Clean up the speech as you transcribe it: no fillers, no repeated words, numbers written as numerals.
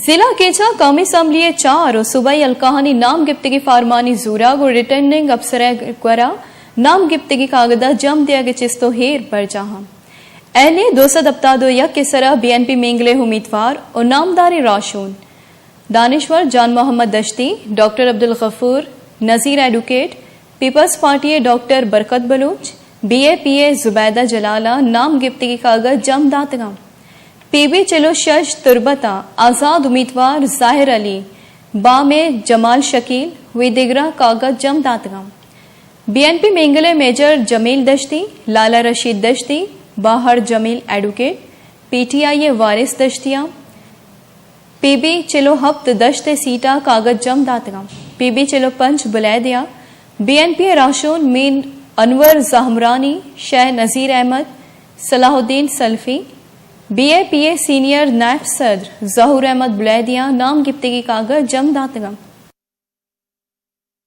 जिला केचा कौमी असम्बली चार और सूबाई अलकाहानी नाम गिफ्तगी फारमानी जूरा और रिटर्निंग अफसर क्वरा नाम गिफ्तगी कागदा जम दिया के चिस्तो हेर पर जहां एने 272 यक के सरा BNP मेंगले उम्मीदवार और नामदारी राशून दानिश्वर जान मोहम्मद दश्ती, डॉक्टर अब्दुल गफूर, नजीर एडवोकेट, पीपल्स पार्टी डॉक्टर बरकत बलूच, BA जुबैदा जलाला नाम गिफ्तगी कागज जम दातगा PB चलो शश तुरबता आज़ाद उम्मीदवार जाहिर अली बामे जमाल शकील हुई दिगरा कागज जम दातगा BNP मेंगले मेजर जमील दश्ती, लाला रशीद दश्ती, बाहर जमील एडवोकेट, PTI वारिस दश्तिया, PB चलो हफ्त दश्ते सीटा कागज जम दातगा PB चलो पंच बुलाए दिया BNP राशून मीन अनवर जहमरानी, शेह नज़ीर अहमद, सलाहुद्दीन सल्फी, BA सीनियर नायब सदर जहूर अहमद बुलाए दिया नाम गिफ्तगी कागज जम दातगा